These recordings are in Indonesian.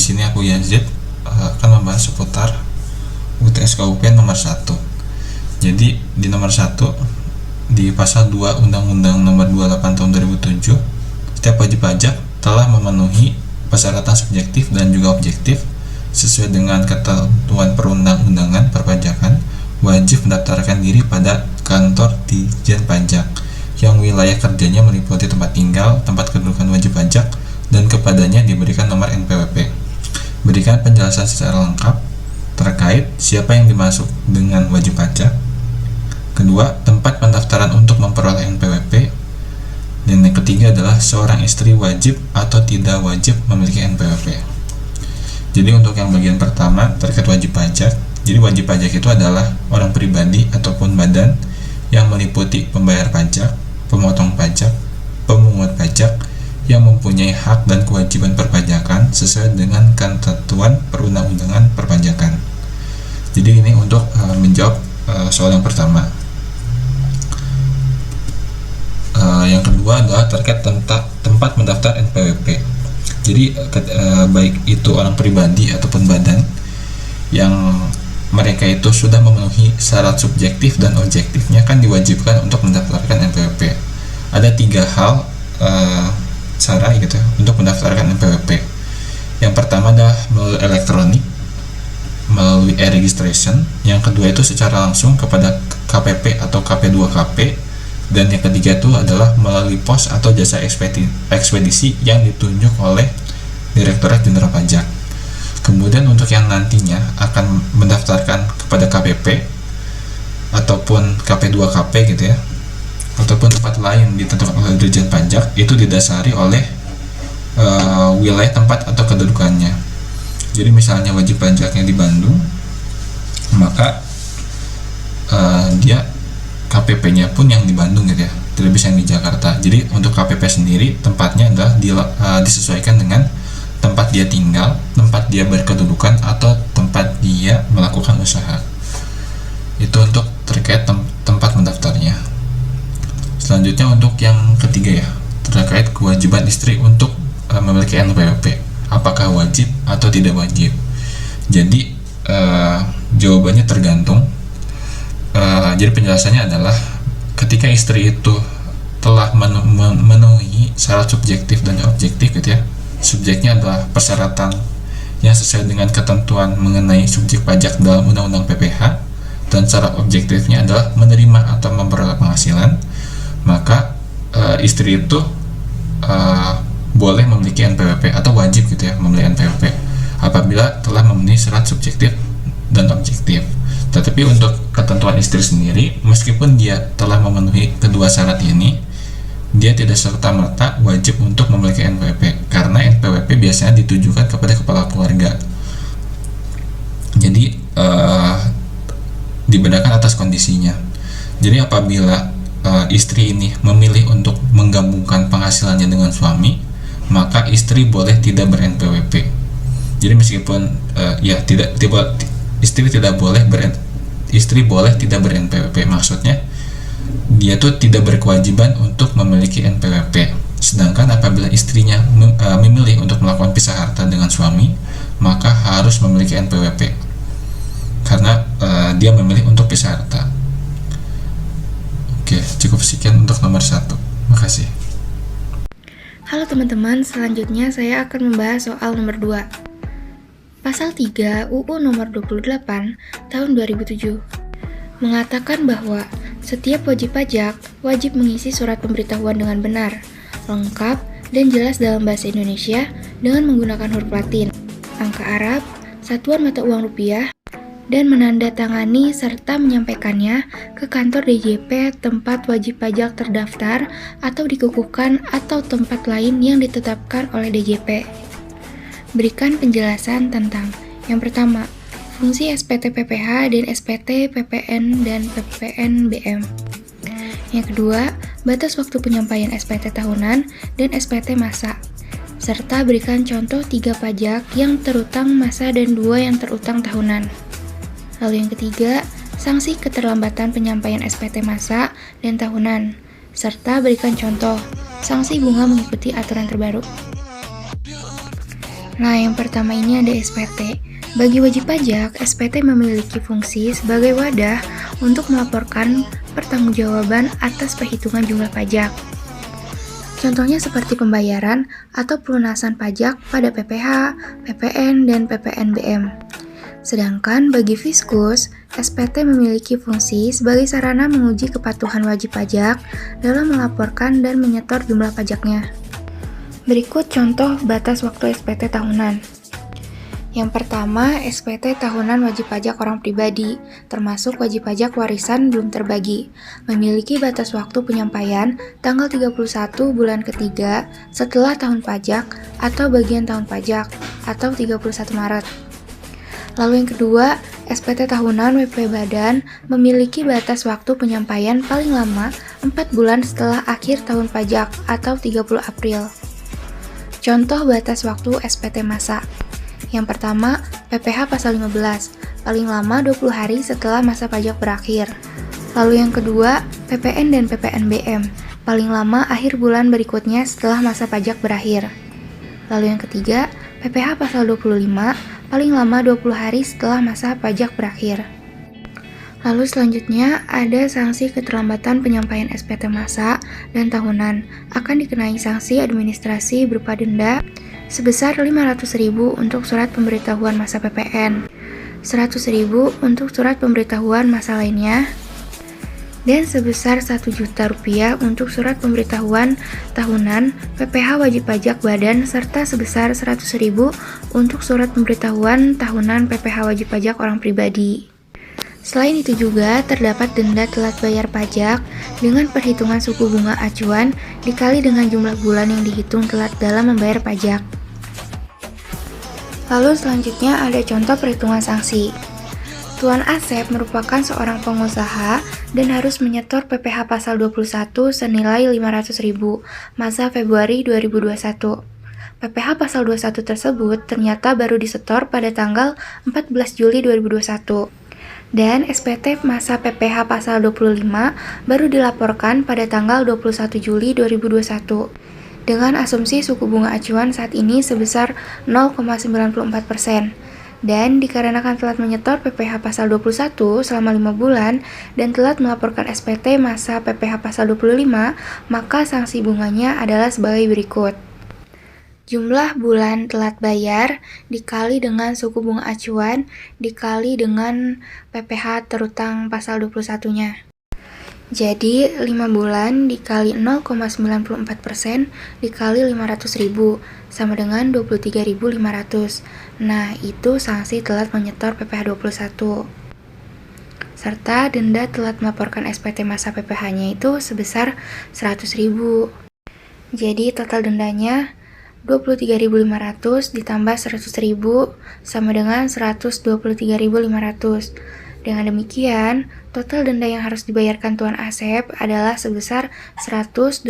Di sini aku Yazid akan membahas seputar UTS KUPN nomor 1. Jadi di nomor 1 di pasal 2 Undang-Undang nomor 28 tahun 2007, setiap wajib pajak telah memenuhi persyaratan subjektif dan juga objektif sesuai dengan ketentuan perundang-undangan perpajakan, wajib mendaftarkan diri pada kantor Ditjen Pajak yang wilayah kerjanya meliputi tempat tinggal, tempat kedudukan wajib pajak, dan kepadanya diberikan nomor NPWP. Berikan penjelasan secara lengkap terkait siapa yang dimaksud dengan wajib pajak. Kedua, tempat pendaftaran untuk memperoleh NPWP. Dan yang ketiga adalah seorang istri wajib atau tidak wajib memiliki NPWP. Jadi untuk yang bagian pertama terkait wajib pajak, jadi wajib pajak itu adalah orang pribadi ataupun badan yang meliputi pembayar pajak, pemotong pajak, pemungut pajak yang mempunyai hak dan kewajiban perpajakan sesuai dengan ketentuan perundang-undangan perpajakan. Jadi ini untuk menjawab soal yang pertama. Yang kedua adalah terkait tempat mendaftar NPWP. Jadi baik itu orang pribadi ataupun badan yang mereka itu sudah memenuhi syarat subjektif dan objektifnya kan diwajibkan untuk mendaftarkan NPWP. Ada 3 hal cara gitu untuk mendaftarkan NPWP. Yang pertama adalah melalui elektronik, melalui e-registration. Yang kedua itu secara langsung kepada KPP atau KP2KP. Dan yang ketiga itu adalah melalui pos atau jasa ekspedisi yang ditunjuk oleh Direktorat Jenderal Pajak. Kemudian untuk yang nantinya akan mendaftarkan kepada KPP ataupun KP2KP gitu ya, ataupun tempat lain ditentukan oleh Dirjen Pajak, itu didasari oleh wilayah tempat atau kedudukannya. Jadi misalnya wajib pajaknya di Bandung, maka dia KPP-nya pun yang di Bandung gitu ya, tidak bisa yang di Jakarta. Jadi untuk KPP sendiri tempatnya adalah disesuaikan dengan tempat dia tinggal, tempat dia berkedudukan, atau tempat dia melakukan usaha. Itu untuk terkait tempat mendaftarnya. Selanjutnya untuk yang ketiga ya, terkait kewajiban istri untuk memiliki NPWP. Apakah wajib atau tidak wajib? Jadi jawabannya tergantung. Jadi penjelasannya adalah ketika istri itu telah memenuhi syarat subjektif dan objektif gitu ya. Subjeknya adalah persyaratan yang sesuai dengan ketentuan mengenai subjek pajak dalam Undang-Undang PPH, dan syarat objektifnya adalah menerima atau memperoleh penghasilan, maka istri itu boleh memiliki NPWP atau wajib gitu ya memiliki NPWP apabila telah memenuhi syarat subjektif dan objektif. Tetapi untuk ketentuan istri sendiri, meskipun dia telah memenuhi kedua syarat ini, dia tidak serta-merta wajib untuk memiliki NPWP, karena NPWP biasanya ditujukan kepada kepala keluarga. Jadi dibedakan atas kondisinya. Jadi apabila istri ini memilih untuk menggabungkan penghasilannya dengan suami, maka istri boleh tidak ber-NPWP. Jadi meskipun istri boleh tidak ber-NPWP, maksudnya dia tuh tidak berkewajiban untuk memiliki NPWP. Sedangkan apabila istrinya memilih untuk melakukan pisah harta dengan suami, maka harus memiliki NPWP karena dia memilih untuk pisah harta. Oke, cukup sekian untuk nomor 1. Makasih. Halo teman-teman, selanjutnya saya akan membahas soal nomor 2. Pasal 3 UU nomor 28 tahun 2007 mengatakan bahwa setiap wajib pajak wajib mengisi surat pemberitahuan dengan benar, lengkap, dan jelas dalam bahasa Indonesia dengan menggunakan huruf Latin, angka Arab, satuan mata uang rupiah, dan menandatangani serta menyampaikannya ke kantor DJP tempat wajib pajak terdaftar atau dikukuhkan atau tempat lain yang ditetapkan oleh DJP. Berikan penjelasan tentang yang pertama, fungsi SPT PPH dan SPT PPN dan PPNBM. Yang kedua, batas waktu penyampaian SPT tahunan dan SPT masa. Serta berikan contoh 3 pajak yang terutang masa dan 2 yang terutang tahunan. Lalu yang ketiga, sanksi keterlambatan penyampaian SPT masa dan tahunan. Serta berikan contoh sanksi bunga mengikuti aturan terbaru. Nah, yang pertama ini ada SPT. Bagi wajib pajak, SPT memiliki fungsi sebagai wadah untuk melaporkan pertanggungjawaban atas perhitungan jumlah pajak. Contohnya seperti pembayaran atau pelunasan pajak pada PPh, PPN, dan PPNBM. Sedangkan bagi Fiskus, SPT memiliki fungsi sebagai sarana menguji kepatuhan wajib pajak dalam melaporkan dan menyetor jumlah pajaknya. Berikut contoh batas waktu SPT tahunan. Yang pertama, SPT tahunan wajib pajak orang pribadi, termasuk wajib pajak warisan belum terbagi, memiliki batas waktu penyampaian tanggal 31 bulan ketiga setelah tahun pajak atau bagian tahun pajak, atau 31 Maret. Lalu yang kedua, SPT tahunan WP Badan memiliki batas waktu penyampaian paling lama 4 bulan setelah akhir tahun pajak, atau 30 April. Contoh batas waktu SPT masa. Yang pertama, PPh pasal 15, paling lama 20 hari setelah masa pajak berakhir. Lalu yang kedua, PPN dan PPNBM, paling lama akhir bulan berikutnya setelah masa pajak berakhir. Lalu yang ketiga, PPh pasal 25, paling lama 20 hari setelah masa pajak berakhir. Lalu selanjutnya ada sanksi keterlambatan penyampaian SPT masa dan tahunan, akan dikenai sanksi administrasi berupa denda sebesar 500.000 untuk surat pemberitahuan masa PPN, 100.000 untuk surat pemberitahuan masa lainnya, dan sebesar 1 juta rupiah untuk surat pemberitahuan tahunan PPh wajib pajak badan, serta sebesar 100.000 untuk surat pemberitahuan tahunan PPh wajib pajak orang pribadi. Selain itu juga terdapat denda telat bayar pajak dengan perhitungan suku bunga acuan dikali dengan jumlah bulan yang dihitung telat dalam membayar pajak. Lalu selanjutnya ada contoh perhitungan sanksi. Tuan Asep merupakan seorang pengusaha dan harus menyetor PPh pasal 21 senilai 500.000 masa Februari 2021. PPh pasal 21 tersebut ternyata baru disetor pada tanggal 14 Juli 2021. Dan SPT masa PPh pasal 25 baru dilaporkan pada tanggal 21 Juli 2021. Dengan asumsi suku bunga acuan saat ini sebesar 0,94%. Dan dikarenakan telat menyetor PPh pasal 21 selama 5 bulan dan telat melaporkan SPT masa PPh pasal 25, maka sanksi bunganya adalah sebagai berikut. Jumlah bulan telat bayar dikali dengan suku bunga acuan dikali dengan PPh terutang pasal 21-nya. Jadi, 5 bulan dikali 0,94% dikali 500.000 sama dengan 23.500. Nah, itu sanksi telat menyetor PPh 21. Serta denda telat melaporkan SPT masa PPh-nya itu sebesar 100.000. Jadi, total dendanya 23.500 ditambah 100.000 sama dengan 123.500. Dengan demikian, total denda yang harus dibayarkan Tuan Asep adalah sebesar 123.500.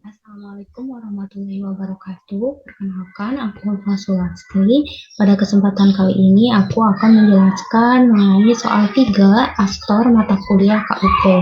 Assalamualaikum warahmatullahi wabarakatuh. Perkenalkan, aku Ulfa Sulasti. Pada kesempatan kali ini, aku akan menjelaskan mengenai soal 3 Astor mata kuliah KUP.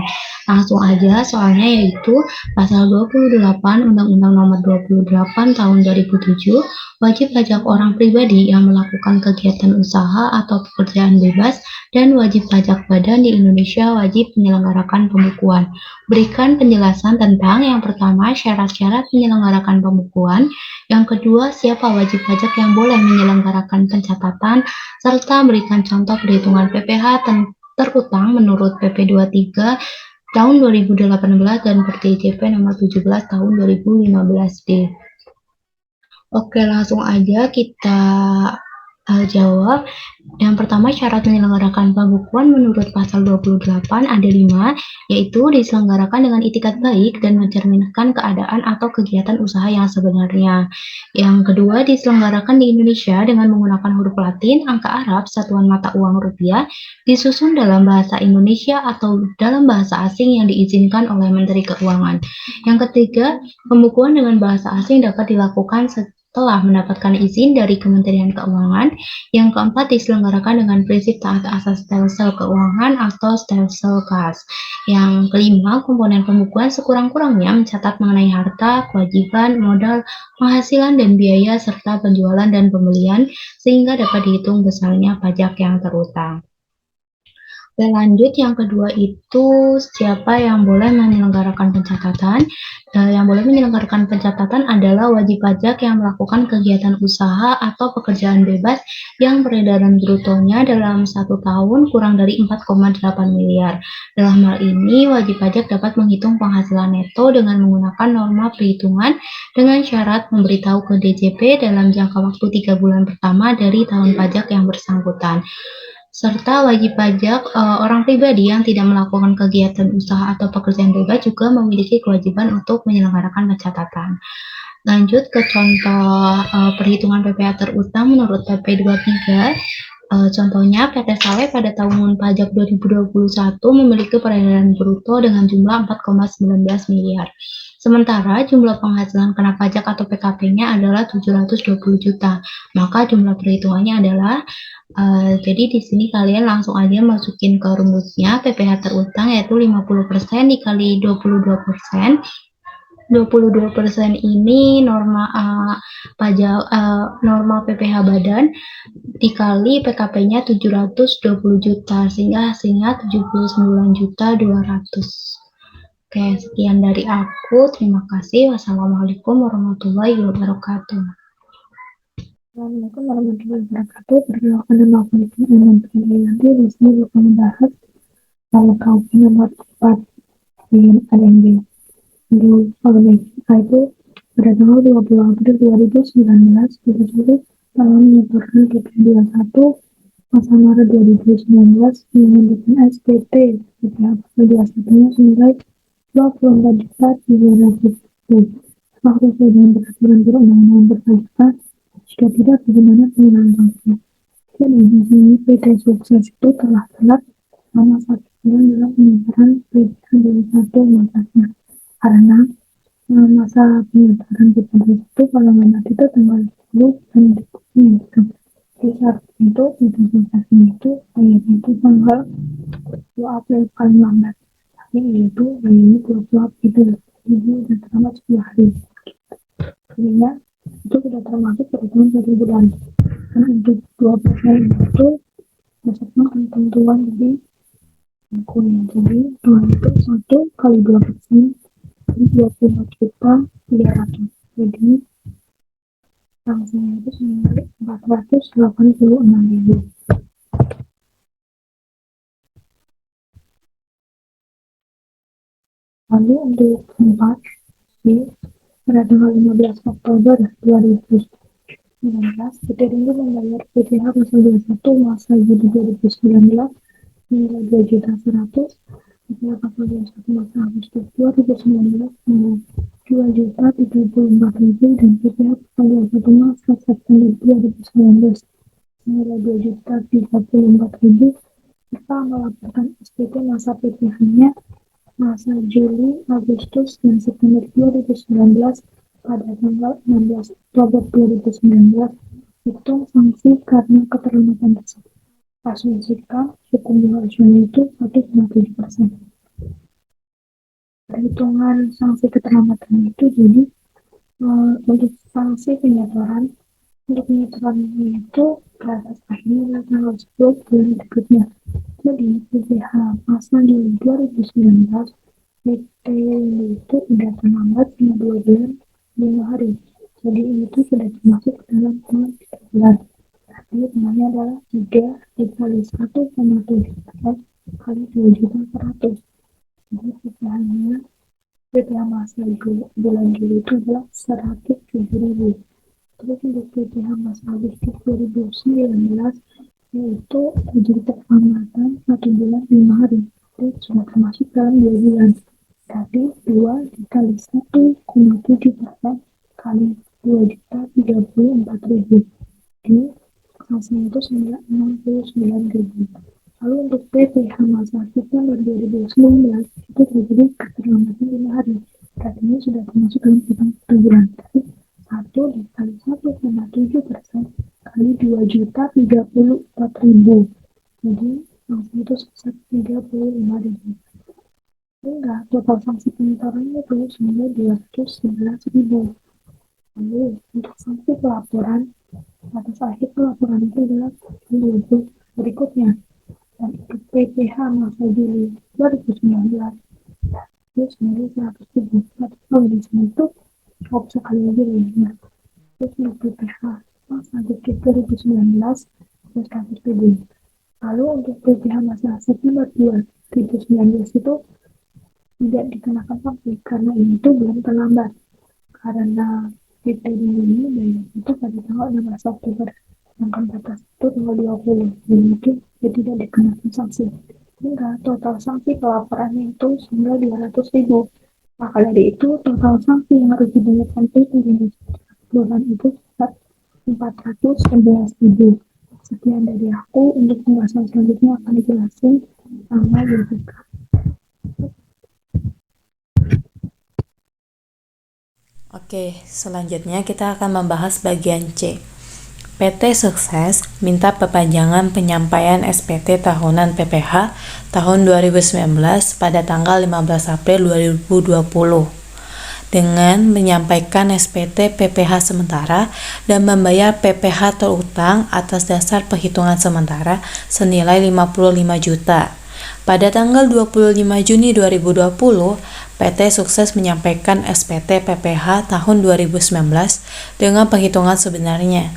Langsung aja soalnya, yaitu pasal 28 Undang-Undang Nomor 28 Tahun 2007, wajib pajak orang pribadi yang melakukan kegiatan usaha atau pekerjaan bebas dan wajib pajak badan di Indonesia wajib menyelenggarakan pembukuan. Berikan penjelasan tentang yang pertama, syarat-syarat menyelenggarakan pembukuan, yang kedua, siapa wajib pajak yang boleh menyelenggarakan pencatatan, serta berikan contoh perhitungan PPh terutang menurut PP 23 tahun 2018 dan PTJP nomor 17 tahun 2015D. Oke, langsung aja kita jawab. Yang pertama, syarat menyelenggarakan pembukuan menurut pasal 28 ada 5, yaitu diselenggarakan dengan itikat baik dan mencerminkan keadaan atau kegiatan usaha yang sebenarnya. Yang kedua, diselenggarakan di Indonesia dengan menggunakan huruf Latin, angka Arab, satuan mata uang rupiah, disusun dalam bahasa Indonesia atau dalam bahasa asing yang diizinkan oleh Menteri Keuangan. Yang ketiga, pembukuan dengan bahasa asing dapat dilakukan telah mendapatkan izin dari Kementerian Keuangan. Yang keempat, diselenggarakan dengan prinsip taat asas stelsel keuangan atau stelsel kas. Yang kelima, komponen pembukuan sekurang-kurangnya mencatat mengenai harta, kewajiban, modal, penghasilan, dan biaya, serta penjualan dan pembelian, sehingga dapat dihitung besarnya pajak yang terutang. Lanjut, yang kedua itu siapa yang boleh menyelenggarakan pencatatan? Yang boleh menyelenggarakan pencatatan adalah wajib pajak yang melakukan kegiatan usaha atau pekerjaan bebas yang peredaran brutonya dalam 1 tahun kurang dari 4,8 miliar. Dalam hal ini, wajib pajak dapat menghitung penghasilan neto dengan menggunakan norma perhitungan dengan syarat memberitahu ke DJP dalam jangka waktu 3 bulan pertama dari tahun pajak yang bersangkutan. Serta wajib pajak orang pribadi yang tidak melakukan kegiatan usaha atau pekerjaan bebas juga memiliki kewajiban untuk menyelenggarakan pencatatan. Lanjut ke contoh perhitungan PPh terutang menurut PP 23. Contohnya, PT Sale pada tahun pajak 2021 memiliki peredaran bruto dengan jumlah 4,19 miliar. Sementara jumlah penghasilan kena pajak atau PKP-nya adalah 720 juta. Maka jumlah perhitungannya adalah jadi di sini kalian langsung aja masukin ke rumusnya PPh terutang yaitu 50% dikali 22%. 22% ini norma pajak norma PPh badan dikali PKP-nya 720 juta sehingga hasilnya 79.200.000. Oke, sekian dari aku. Terima kasih. Wassalamualaikum warahmatullahi wabarakatuh. Assalamualaikum warahmatullahi wabarakatuh. Perkenalkan nama aku Iman Priyanti. Di sini akan membahas kalau kau nomor 4 di ADMB di Organik itu pada tanggal 20 April 2019 Gubernur telah menyetorkan PP 21 masa Maret 2019 menyampaikan SPT PPh pasal 21-nya senilai 24.300.000 waktu sesuai dengan peraturan perundang-undangan perpajakan. Jika tidak, bagaimana penilaian? Jadi di sini PT Sukses itu telah telat selama 1 bulan dalam penyebaran PPh 21 masanya. Karena masa penyebaran PPh itu kalau memang itu tanggal 10 dan berikutnya itu. Di saat itu PT Sukses itu yaitu tanggal 2 April paling lambat. Tapi yaitu 20 April. Jadi sudah terlambat 10 hari. Sehingga itu sudah termasuk perhitungan 1 bulan. Karena untuk 2% itu berdasarkan ketentuan dari bukunya. Jadi 2 itu 1 kali 2%, jadi 24.300.000. Jadi sanksinya itu senilai 486.000. Lalu untuk 4 pada tanggal 15 Oktober 2019, PT Rindu membayar PPh pasal 21 masa Juli 2019 senilai 2.100.000, PPh pasal 21 masa Agustus 2019 senilai 2.034.000 dan PPh pasal 21 masa September 2019 senilai 2.034.000 serta melaporkan SPT masa PPh-nya masa Juli, Agustus, dan September 2019 pada tanggal 16 Oktober 2019. Hitung sanksi karena keterlambatan tersebut. Asumsikan suku bunga acuan itu 1,7%. Perhitungan sanksi keterlambatan itu jadi untuk sanksi penyetoran itu batas akhirnya tanggal 10 bulan berikutnya. Jadi PPh masa Juli 2019 PT itu sudah terlambat selama 2 bulan 5 hari. Jadi itu sudah termasuk dalam tahun 3 bulan. Tapi sebenarnya adalah 3 dikali 1,7% kali 2.100.000. Jadi PPh masa bulan Juli itu adalah 107.000. Terus untuk PPh masa Agustus 2019 yaitu terjadi terlambatan 1 bulan 5 hari. Itu sudah termasuk dalam 2 bulan. Jadi 2 dikali 1,7% kali 2.034.000. Jadi hasilnya itu senilai 69.000. Lalu untuk PPh masa September 2019 itu terjadi keterlambatan 5 hari. Artinya sudah termasuk dalam hitung 1 bulan. Tapi dikali 1,7% kali 2.034.000. Jadi sanksi itu sebesar 35.000. Sehingga total sanksi penyetorannya itu senilai 211.000. Lalu untuk sanksi pelaporan, batas akhir pelaporan itu adalah 20 berikutnya, dan untuk PPh masa Juli 2019 itu senilai 100.000. Kalau di sini itu sekali lagi lainnya. Terus untuk PPh masa Agustus 2019 itu 100.000. Lalu untuk PPh masa September 2019 itu tidak dikenakan sanksi karena ini itu belum terlambat, karena PP ini bayar itu pada tanggal 16 Oktober, sedangkan batas itu tanggal 20, jadi itu tidak dikenakan sanksi. Hingga total sanksi pelaporannya itu senilai 200.000. Maka dari itu total sanksi yang harus dibayarkan PP ini bulan itu sekitar 411.000. Sekian dari aku. Untuk pembahasan selanjutnya akan dijelasin sama Jessica. Oke, selanjutnya kita akan membahas bagian C. PT Sukses minta perpanjangan penyampaian SPT tahunan PPh tahun 2019 pada tanggal 15 April 2020 dengan menyampaikan SPT PPh sementara dan membayar PPh terutang atas dasar perhitungan sementara senilai 55 juta. Pada tanggal 25 Juni 2020, PT Sukses menyampaikan SPT PPh tahun 2019 dengan perhitungan sebenarnya.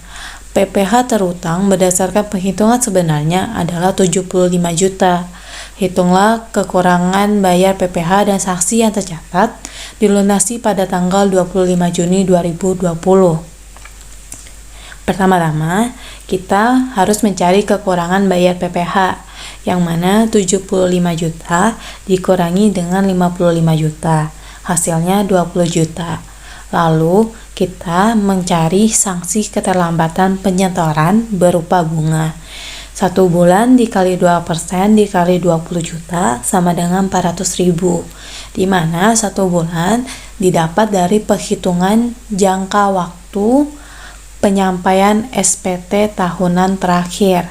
PPh terutang berdasarkan perhitungan sebenarnya adalah 75 juta. Hitunglah kekurangan bayar PPh dan saksi yang tercatat dilunasi pada tanggal 25 Juni 2020. Pertama-tama, kita harus mencari kekurangan bayar PPh, yang mana 75 juta dikurangi dengan 55 juta, hasilnya 20 juta. Lalu, kita mencari sanksi keterlambatan penyetoran berupa bunga. 1 bulan dikali 2% dikali 20 juta sama dengan 400.000, di mana 1 bulan didapat dari perhitungan jangka waktu penyampaian SPT tahunan terakhir.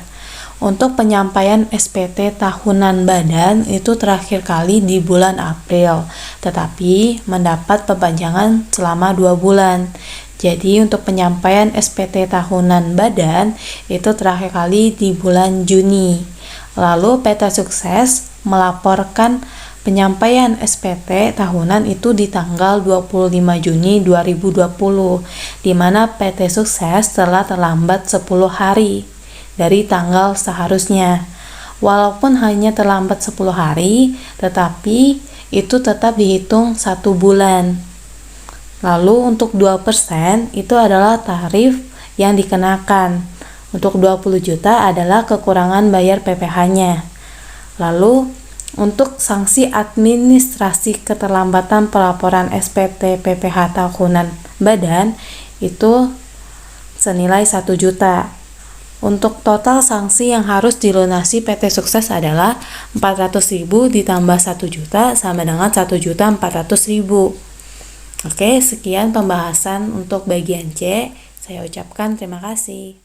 Untuk penyampaian SPT tahunan badan itu terakhir kali di bulan April, tetapi mendapat perpanjangan selama 2 bulan. Jadi untuk penyampaian SPT tahunan badan itu terakhir kali di bulan Juni. Lalu PT Sukses melaporkan penyampaian SPT tahunan itu di tanggal 25 Juni 2020, di mana PT Sukses telah terlambat 10 hari dari tanggal seharusnya. Walaupun hanya terlambat 10 hari, tetapi itu tetap dihitung 1 bulan. Lalu untuk 2% itu adalah tarif yang dikenakan. Untuk 20 juta adalah kekurangan bayar PPh-nya. Lalu untuk sanksi administrasi keterlambatan pelaporan SPT PPh tahunan badan itu senilai 1 juta. Untuk total sanksi yang harus dilunasi PT Sukses adalah 400.000 ditambah 1 juta sama dengan 1.400.000. Oke, sekian pembahasan untuk bagian C. Saya ucapkan terima kasih.